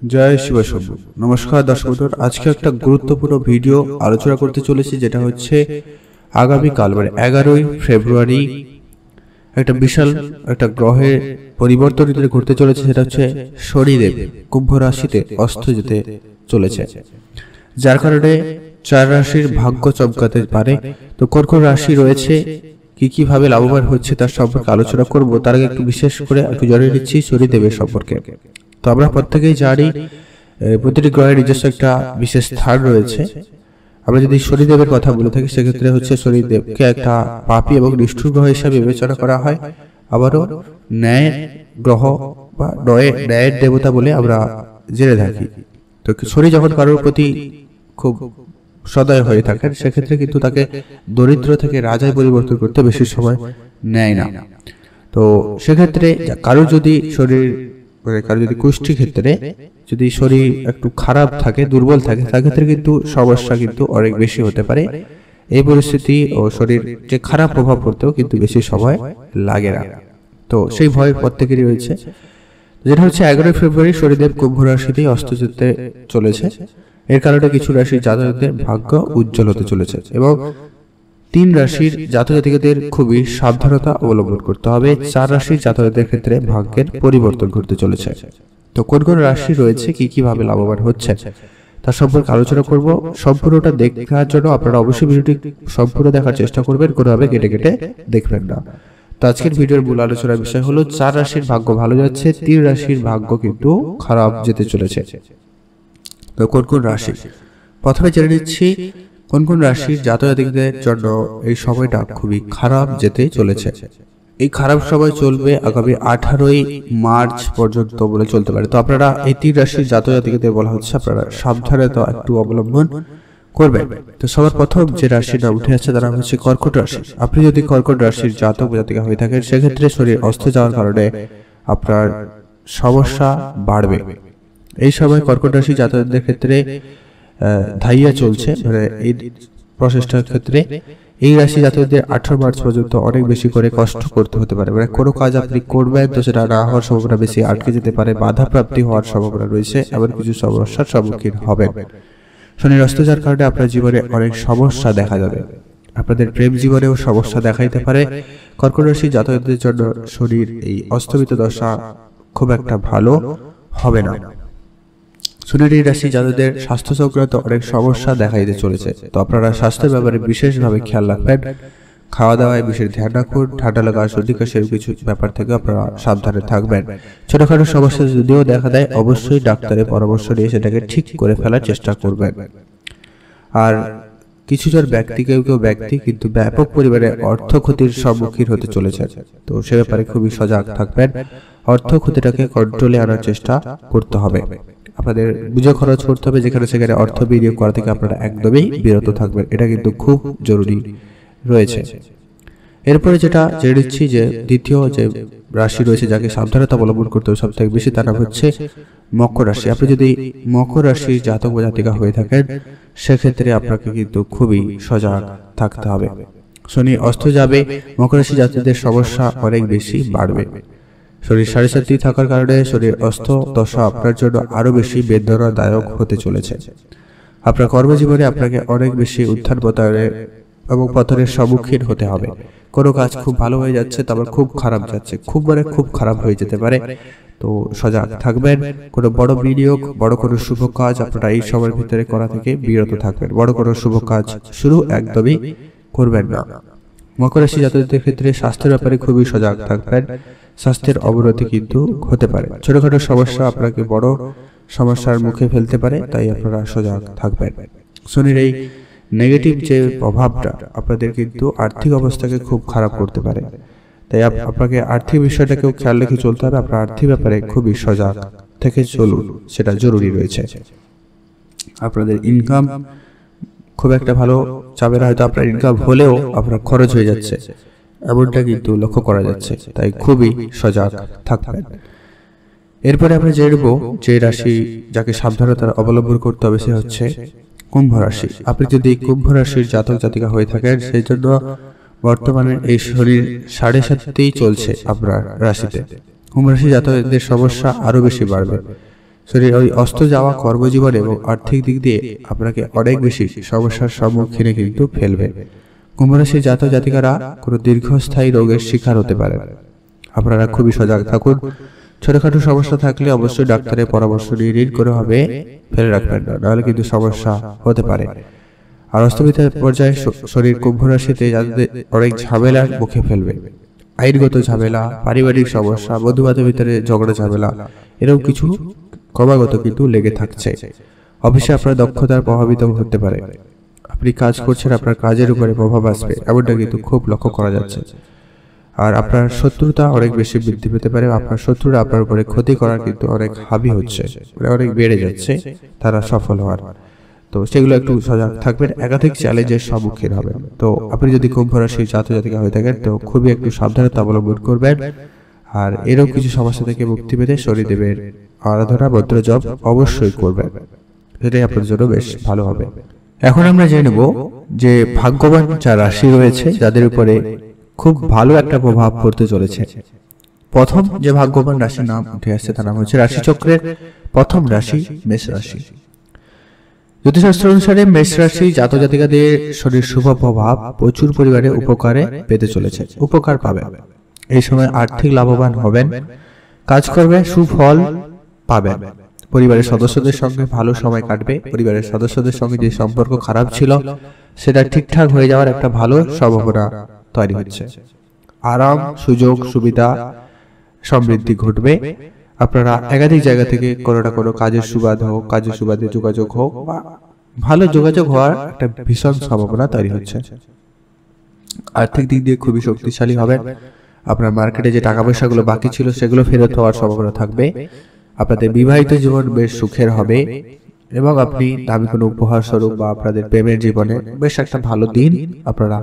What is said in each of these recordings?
জয় শিব শম্ভু। নমস্কার দর্শক বন্ধু, আজকে একটা গুরুত্বপূর্ণ ভিডিও আলোচনা করতে চলেছি, যেটা হচ্ছে আগামীকাল মানে 11ই ফেব্রুয়ারি একটা বিশাল একটা গ্রহের পরিবর্তন ঘটতে চলেছে। সেটা হচ্ছে শনিদেব কুম্ভ রাশিতে অস্ত যেতে চলেছে, যার কারণে 4 রাশির ভাগ্য চমকাতে পারে। তো কোন কোন রাশি রয়েছে, কি ভাবে লাভবান হচ্ছে তার সম্পর্কে আলোচনা করব। তার আগে একটু বিশেষ করে একটু জানিয়ে দিচ্ছি শনিদেবের সম্পর্কে। তো আমরা প্রত্যেকেই জানি প্রতিটি গ্রহের নিজস্ব একটা বিশেষ স্থান রয়েছে। আমরা যদি শনিদেবের কথা বলে থাকি, সেক্ষেত্রে হচ্ছে শনিদেবকে একটা পাপী এবং নিষ্ঠুর গ্রহ হিসাবে বিবেচনা করা হয়। আবারও ন্যায় গ্রহ বা ন্যায়ের দেবতা বলে আমরা জেনে থাকি। তো শনি যখন কারোর প্রতি খুব সদয় হয়ে থাকেন, সেক্ষেত্রে কিন্তু তাকে দরিদ্র থেকে রাজায় পরিবর্তন করতে বেশি সময় নেয় না। তো সেক্ষেত্রে কারো যদি কারো যদি কুষ্টি ক্ষেত্রে যদি শরীর একটু খারাপ থাকে, দুর্বল থাকে, সেক্ষেত্রে কিন্তু সমস্যা কিন্তু অনেক বেশি হতে পারে। এই পরিস্থিতি ও শরীর যে খারাপ প্রভাব পড়তেও কিন্তু বেশি সময় লাগে না। তো সেই ভয় প্রত্যেকেরই রয়েছে, যেটা হচ্ছে 11ই ফেব্রুয়ারি শনিদেব কুম্ভ রাশিতেই অস্ত যেতে চলেছে। এর কারণে কিছু রাশির জাতকদের ভাগ্য উজ্জ্বল হতে চলেছে এবং 3 রাশির জাতক-জাতিকাদের খুবই সাবধানতা অবলম্বন করতে হবে। 4 রাশির জাতকদের ক্ষেত্রে ভাগ্যের পরিবর্তন ঘটতে চলেছে। তো কোন কোন রাশি রয়েছে, কিভাবে লাভবান হচ্ছে তার সম্পর্কে আলোচনা করব। সম্পূর্ণটা দেখার জন্য আপনারা অবশ্যই ভিডিওটি সম্পূর্ণ দেখার চেষ্টা করবেন, কোনোভাবে কেটে দেখবেন না। তো আজকের ভিডিওর মূল আলোচনার বিষয় হলো 4 রাশির ভাগ্য ভালো যাচ্ছে, 3 রাশির ভাগ্য কিন্তু খারাপ যেতে চলেছে। তো কোন কোন রাশি, প্রথমে জেনে নিচ্ছি কোন কোন রাশির জাতক-জাতিকাদের জন্য এই সময়টা খুবই খারাপ যেতে চলেছে। এই খারাপ সময় চলবে আগামী 18ই মার্চ পর্যন্ত বলে চলতে পারে। তো আপনারা এই 3 রাশির জাতক-জাতিকাদের বলা হচ্ছে আপনারা সাবধানতা একটু অবলম্বন করবেন। তো সবার প্রথম যে রাশিটা উঠে আছে তারা হচ্ছে কর্কট রাশি। আপনি যদি কর্কট রাশির জাতক-জাতিকা হয়ে থাকেন, সেক্ষেত্রে শরীর অস্ত যাওয়ার কারণে আপনার সমস্যা বাড়বে। এই সময় কর্কট রাশি জাতকদের ক্ষেত্রে ধাইয়া চলছে, মানে এই প্রসেসটার ক্ষেত্রে এই রাশি জাতকদের 18 মার্চ পর্যন্ত অনেক বেশি করে কষ্ট করতে হতে পারে। মানে কোনো কাজ আপনি করবেন তো সেটা না হওয়ার সম্ভাবনা বেশি, আটকে যেতে পারে, বাধা প্রাপ্তি হওয়ার সম্ভাবনা রয়েছে, এমন কিছু সমস্যার সম্মুখীন হবেন। শনির অস্ত যাওয়ার কারণে আপনার জীবনে অনেক সমস্যা দেখা যাবে, আপনাদের প্রেম জীবনেও সমস্যা দেখাইতে পারে। কর্কট রাশি জাতকদের জন্য শনির এই অস্তমিত দশা খুব একটা ভালো হবে না। শনির এই রাশি যাদের স্বাস্থ্য সংক্রান্ত অনেক সমস্যা দেখাইতে চলেছে। তো আপনারা স্বাস্থ্যের ব্যাপারে বিশেষভাবে খেয়াল রাখবেন, খাওয়া দাওয়ায় বিশেষ ধ্যান রাখুন, ঠান্ডা লাগা, সর্দি কাশির কিছু ব্যাপার থেকে আপনারা সাবধানে থাকবেন। ছোটখাটো সমস্যা যদিও দেখা দেয়, অবশ্যই ডাক্তারের পরামর্শ নিয়ে সেটাকে ঠিক করে ফেলার চেষ্টা করবেন। আর কিছুজন ব্যক্তি, কেউ ব্যক্তি কিন্তু ব্যাপক পরিমাণে অর্থ ক্ষতির সম্মুখীন হতে চলেছে। তো সে ব্যাপারে খুবই সজাগ থাকবেন, অর্থ ক্ষতিটাকে কন্ট্রোলে আনার চেষ্টা করতে হবে। আপনাদের বুঝে খরচ করতে হবে, যেখানে সেখানে অর্থ বিনিয়োগ করা থেকে আপনারা একদমই বিরত থাকবেন, এটা কিন্তু খুব জরুরি রয়েছে। এরপরে যেটা জেনে নিচ্ছি যে দ্বিতীয় যে রাশি রয়েছে যাকে সাবধানতা অবলম্বন করতে হবে সব থেকে বেশি, তার নাম হচ্ছে মকর রাশি। আপনি যদি মকর রাশির জাতক বা জাতিকা হয়ে থাকেন, সেক্ষেত্রে আপনাকে কিন্তু খুবই সজাগ থাকতে হবে। শনি অস্ত যাবে, মকর রাশি জাতকদের সমস্যা অনেক বেশি বাড়বে। শরীর 7.5 থাকার কারণে শরীর অস্ত দশা আপনার জন্য আরো বেশি বেদনাদায়ক হতে চলেছে। আপনার কর্মজীবনে আপনাকে অনেক বেশি উত্থান পতনের এবং পতনের সম্মুখীন হতে হবে। কোনো কাজ খুব ভালো হয়ে যাচ্ছে, তারপর খুব খারাপ যাচ্ছে, খুব খারাপ হয়ে যেতে পারে। তো সজাগ থাকবেন। কোনো বড় বিনিয়োগ, বড় কোনো শুভ কাজ আপনারা এই সময়ের ভিতরে করা থেকে বিরত থাকবেন। বড় কোনো শুভ কাজ শুরু একদমই করবেন না। মকর রাশি জাতকদের ক্ষেত্রে স্বাস্থ্যের ব্যাপারে খুবই সজাগ থাকবেন, স্বাস্থ্যের অবনতি কিন্তু হতে পারে। ছোটখাটো সমস্যা আপনাকে বড় সমস্যার মুখে ফেলতে পারে, তাই আপনারা সজাগ থাকবেন। শনির এই নেগেটিভ যে প্রভাবটা আপনাদের কিন্তু আর্থিক অবস্থাকে খুব খারাপ করতে পারে, তাই আপনাকে আর্থিক বিষয়টাকেও খেয়াল রেখে চলতে হবে। আপনার আর্থিক ব্যাপারে খুবই সজাগ থেকে চলুন, সেটা জরুরি রয়েছে। আপনাদের ইনকাম খুব একটা ভালো যাবে না, হয়তো আপনার ইনকাম হলেও আপনার খরচ হয়ে যাচ্ছে, এমনটা কিন্তু লক্ষ্য করা যাচ্ছে, তাই খুবই সজাগ থাকবেন। এরপরে আমরা জেনে নেব যে রাশি যাকে সাবধানতা অবলম্বন করতে হবে, সে হচ্ছে কুম্ভ রাশি। আপনি যদি কুম্ভ রাশির জাতক জাতিকা হয়ে থাকেন, সেই জন্য বর্তমানে এই শনির 7.5 চলছে আপনার রাশিতে। কুম্ভ রাশি জাতকদের সমস্যা আরো বেশি বাড়বে। শরীর ওই অস্ত যাওয়া কর্মজীবন এবং আর্থিক দিক দিয়ে আপনাকে অনেক বেশি সমস্যার সম্মুখীনে কিন্তু ফেলবে। কুম্ভ রাশির জাতক জাতিকারা কোনো দীর্ঘস্থায়ী রোগের শিকার হতে পারে। আপনারা খুবই সজাগ থাকুন। ছোটখাটো সমস্যা থাকলে অবশ্যই ডাক্তারের পরামর্শ নিয়ে করে হবে, ফেলে রাখবেন না, নাহলে কিন্তু সমস্যা হতে পারে। আর অস্তমিতার পর্যায়ে শরীর কুম্ভ রাশিতে যাদের অনেক ঝামেলার মুখে ফেলবে। আইনগত ঝামেলা, পারিবারিক সমস্যা, বন্ধু বান্ধবের ভিতরে ঝগড়া ঝামেলা, এরকম কিছু ক্রমাগত কিন্তু লেগে থাকছে। অফিসে আপনার দক্ষতার প্রভাবিত হতে পারে। আপনি কাজ করছেন, আপনার কাজের উপরে প্রভাব আসবে, এমনটা কিন্তু খুব লক্ষ্য করা যাচ্ছে। আর আপনার শত্রুতা অনেক বেশি বৃদ্ধি পেতে পারে। আপনার শত্রুরা আপনার উপরে ক্ষতি করার কিন্তু অনেক হাবি হচ্ছে, অনেক বেড়ে যাচ্ছে তারা সফল হওয়ার। তো সেগুলো একটু সজাগ থাকবেন। একাধিক চ্যালেঞ্জের সম্মুখীন হবেন। তো আপনি যদি কুম্ভ রাশির জাতক জাতিকা হয়ে থাকেন তো খুবই একটু সাবধানতা অবলম্বন করবেন। আর এরকম কিছু সমস্যা থেকে মুক্তি পেতে শনিদেবের আরাধনা মন্ত্র জপ অবশ্যই করবেন, এটাই আপনার জন্য বেশ ভালো হবে। এখন আমরা জেনে নেব যে ভাগ্যবান যা রাশি রয়েছে যাদের উপরে খুব ভালো একটা প্রভাব পড়তে চলেছে। প্রথম যে ভাগ্যবান রাশির নাম উঠে আসছে তার নাম হচ্ছে রাশিচক্রের প্রথম রাশি মেষ রাশি। জ্যোতিষশাস্ত্র অনুসারে মেষ রাশি জাতক জাতিকাদের শরীর শুভ প্রভাব প্রচুর পরিমাণে উপকারে পেতে চলেছে, উপকার পাবে। এই সময় আর্থিক লাভবান হবেন, কাজ করবে, সুফল পাবেন। পরিবারের সদস্যদের সঙ্গে ভালো সময় কাটবে। পরিবারের সদস্যদের সঙ্গে যে সম্পর্ক খারাপ ছিল সেটা ঠিকঠাক হয়ে যাওয়ার একটা ভালো সম্ভাবনা তৈরি হচ্ছে। আরাম, সুযোগ, সুবিধা, সমৃদ্ধি ঘটবে। আপনারা একাধিক জায়গা থেকে কোনো না কোনো কাজের সুবাদ হোক, কাজের সুবাদে যোগাযোগ হোক বা ভালো যোগাযোগ হওয়ার একটা ভীষণ সম্ভাবনা তৈরি হচ্ছে। আর্থিক দিক দিয়ে খুবই শক্তিশালী হবেন। আপনার মার্কেটে যে টাকা পয়সাগুলো বাকি ছিল সেগুলো ফেরত হওয়ার সম্ভাবনা থাকবে। আপনাদের বিবাহিত জীবন বেশ সুখের হবে এবং আপনি দামি কোনো উপহার স্বরূপ বা আপনাদের প্রেমের জীবনে বেশ একটা ভালো দিন আপনারা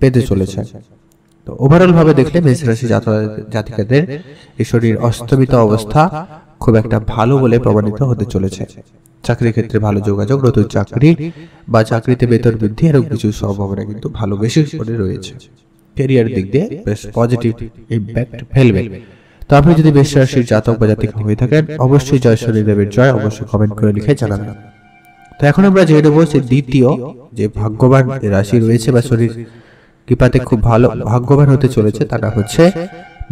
পেতে চলেছেন। তো ওভারঅল ভাবে দেখলে মেষ রাশি জাতিকাদের এই শরীর অস্তমিত অবস্থা খুব একটা ভালো বলে প্রমাণিত হতে চলেছে। চাকরির ক্ষেত্রে ভালো যোগাযোগ, নতুন চাকরি বা চাকরিতে বেতন বৃদ্ধি, এরকম কিছু সম্ভাবনা কিন্তু ভালো বেশি করে রয়েছে। ক্যারিয়ার দিক দিয়ে বেশ পজিটিভ ইম্প্যাক্ট ফেলবে। তো আপনি যদি মেষ রাশির জাতক বা জাতিকা হয়ে থাকেন অবশ্যই জয় শনিদেবের জয় অবশ্যই কমেন্ট করে লিখে জানাবেন। তো এখন আমরা জেনে নেব যে দ্বিতীয় যে ভাগ্যবান রাশি রয়েছে বা শরীর কৃপাতে খুব ভালো ভাগ্যবান হতে চলেছে তার নাম হচ্ছে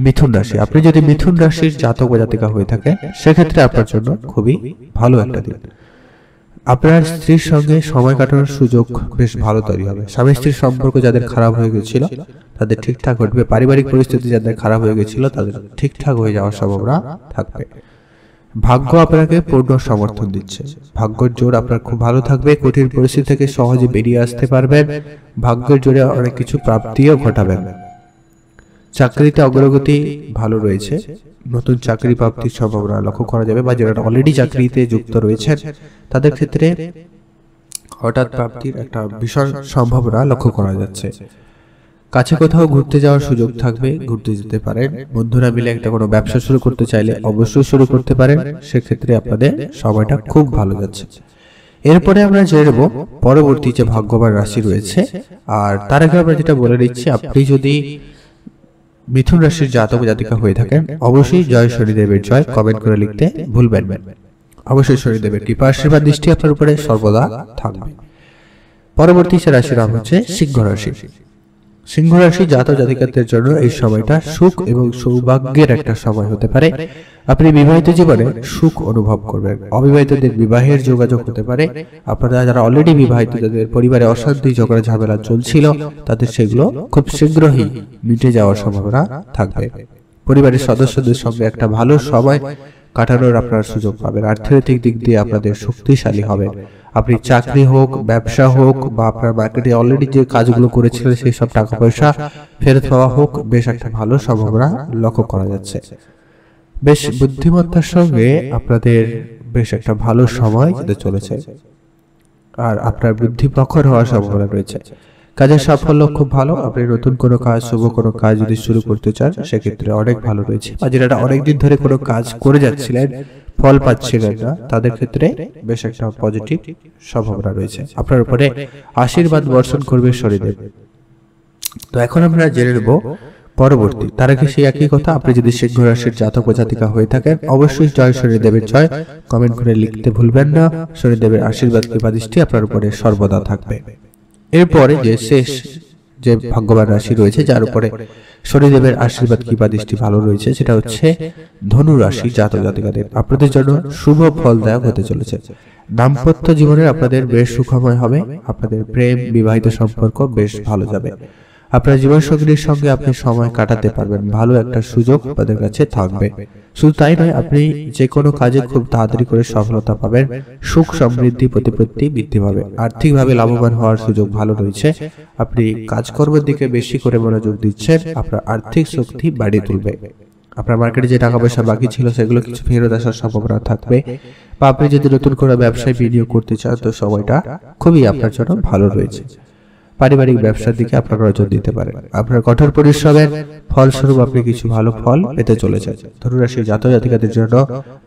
মিথুন রাশি। আপনি যদি মিথুন রাশির জাতক বা জাতিকা হয়ে থাকেন সেক্ষেত্রে আপনার জন্য খুবই ভালো একটা দিন। আপনার স্ত্রীর সঙ্গে সময় কাটানোর সুযোগ বেশ ভালো তৈরি হবে। স্বামী স্ত্রীর সম্পর্ক যাদের খারাপ হয়ে গেছিল তাদের ঠিকঠাক ঘটবে। পারিবারিক পরিস্থিতি যাদের খারাপ হয়ে গেছিল তাদের ঠিকঠাক হয়ে যাওয়ার সম্ভাবনা থাকবে। ভাগ্য আপনাকে পূর্ণ সমর্থন দিচ্ছে। ভাগ্যের জোর আপনার খুব ভালো থাকবে। কঠিন পরিস্থিতি থেকে সহজে বেরিয়ে আসতে পারবেন। ভাগ্যের জোরে অনেক কিছু প্রাপ্তিও ঘটাবেন। চাকরিতে অগ্রগতি ভালো রয়েছে। নতুন চাকরি প্রাপ্তির সম্ভাবনা লক্ষ্য করা যাবে বা যারা অলরেডি চাকরিতে যুক্ত রয়েছেন তাদের ক্ষেত্রে হঠাৎ প্রাপ্তির একটা ভীষণ সম্ভাবনা লক্ষ্য করা যাচ্ছে। কাছে কোথাও ঘুরতে যাওয়ার সুযোগ থাকবে, ঘুরতে যেতে পারেন। বন্ধুরা মিলে একটা কোনো ব্যবসা শুরু করতে চাইলে অবশ্যই শুরু করতে পারেন, সেক্ষেত্রে আপনাদের সময়টা খুব ভালো যাচ্ছে। এরপরে আমরা জেনে নেব পরবর্তী যে ভাগ্যবান রাশি রয়েছে। আর তার আগে আমরা যেটা বলে দিচ্ছি, আপনি যদি মিথুন রাশির জাতক জাতিকা হয়ে থাকেন অবশ্যই জয় শনিদেবের জয় কমেন্ট করে লিখতে ভুলবেন না। অবশ্যই শনিদেবের কৃপা আশীর্বাদ দৃষ্টি আপনার উপরে সর্বদা থাকবে। পরবর্তী যে রাশির নাম হচ্ছে সিংহ রাশি। সিংহ রাশি জাতক জাতিকাদের জন্য এই সময়টা সুখ এবং সৌভাগ্যের একটা সময় হতে পারে। আপনি বিবাহিত জীবনে সুখ অনুভব করবেন। অবিবাহিতদের বিবাহের যোগাযোগ হতে পারে। আপনারা যারা অলরেডি বিবাহিত, যাদের পরিবারে অশান্তি ঝগড়া ঝামেলা চলছিল তাদের সেগুলো খুব শীঘ্রই মিটে যাওয়ার সম্ভাবনা থাকবে। পরিবারের সদস্যদের সঙ্গে একটা ভালো সময় কাটানোর আপনার সুযোগ পাবেন। আর্থিক দিক দিয়ে আপনাদের শক্তিশালী হবেন। আপনি চাকরি হোক, ব্যবসা হোক বা আপনার মার্কেটে অলরেডি যে কাজগুলো করেছিলেন সেই সব টাকা পয়সা ফেরত পাওয়া হোক, বেশ একটা ভালো সম্ভাবনা লক্ষ্য করা যাচ্ছে। বেশ বুদ্ধিমত্তার সঙ্গে আপনাদের বেশ একটা ভালো সময় যেতে চলেছে আর আপনার বুদ্ধি প্রখর হওয়ার সম্ভাবনা রয়েছে। কাজের সাফল্য খুব ভালো। আপনি নতুন কোনো কাজ, শুভ কোনো কাজ যদি শুরু করতে চান সেক্ষেত্রে অনেক ভালো রয়েছে। আর যারা অনেকদিন ধরে কোনো কাজ করে যাচ্ছিলেন ফল পাচ্ছিলেন না তাদের ক্ষেত্রে বেশ একটা পজিটিভ সম্ভাবনা রয়েছে। আপনার উপরে আশীর্বাদ বর্ষণ করবে শনিদেব। তো এখন আমরা জেনে নেব পরবর্তী তার আগে সেই একই কথা, আপনি যদি সিংহ রাশির জাতক বা জাতিকা হয়ে থাকেন অবশ্যই জয় শনিদেবের জয় কমেন্ট করে লিখতে ভুলবেন না। শনিদেবের আশীর্বাদ কৃপা দৃষ্টি আপনার উপরে সর্বদা থাকবে। এরপরে যে শেষ যে ভাগ্যবান রাশি রয়েছে যার উপরে শনিদেবের আশীর্বাদ কৃপা দৃষ্টি ভালো রয়েছে, সেটা হচ্ছে ধনু রাশি জাতক জাতিকাদের। আপনাদের জন্য শুভ ফলদায়ক হতে চলেছে। দাম্পত্য জীবনে আপনাদের বেশ সুখময় হবে। আপনাদের প্রেম বিবাহিত সম্পর্ক বেশ ভালো যাবে। আপনার জীবনসঙ্গীর সঙ্গে আপনি সময় কাটাতে পারবেন, ভালো একটা সুযোগ আপনাদের কাছে থাকবে। শুধু তাই নয়, আপনি যে কোনো কাজে খুব তাড়াতাড়ি করে সফলতা পাবেন। সুখ সমৃদ্ধি প্রতিপত্তি বৃদ্ধি পাবে। আর্থিকভাবে লাভবান হওয়ার সুযোগ ভালো রয়েছে। আপনি কাজকর্মের দিকে বেশি করে মনোযোগ দিচ্ছেন, আপনার আর্থিক শক্তি বাড়িয়ে তুলবে। আপনার মার্কেটে যে টাকা পয়সা বাকি ছিল সেগুলো কিছু ফেরত আসার সম্ভাবনা থাকবে, বা আপনি যদি নতুন করে ব্যবসায় বিনিয়োগ করতে চান তো সময়টা খুবই আপনার জন্য ভালো রয়েছে। পারিবারিক ব্যবসার দিকে আপনারা নজর দিতে পারেন। আপনার কঠোর পরিশ্রমের ফলস্বরূপ আপনি কিছু ভালো ফল পেতে চলেছেন। ধনু রাশির জাতক জাতিকাদের জন্য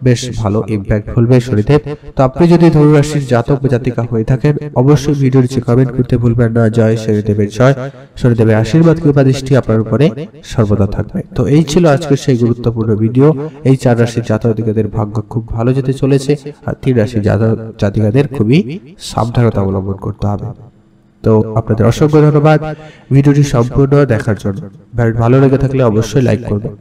বেশ ভালো ইম্প্যাক্ট ফেলবে শনিদেব। তো আপনি যদি ধনু রাশির জাতক বা জাতিকা হয়ে থাকেন অবশ্যই ভিডিওর নিচে কমেন্ট করতে ভুলবেন না জয় শনিদেবের জয়। শনিদেবের আশীর্বাদ কৃপা দৃষ্টি আপনার উপরে সর্বদা থাকবে। তো এই ছিল আজকের সেই গুরুত্বপূর্ণ ভিডিও। এই 4 রাশির জাতক জাতিকাদের ভাগ্য খুব ভালো যেতে চলেছে, আর 3 রাশির জাতক জাতিকাদের খুবই সাবধানতা অবলম্বন করতে হবে। তো আপনাদের অসংখ্য ধন্যবাদ ভিডিওটি সম্পূর্ণ দেখার জন্য। ভালো লেগে থাকলে অবশ্যই লাইক করবেন।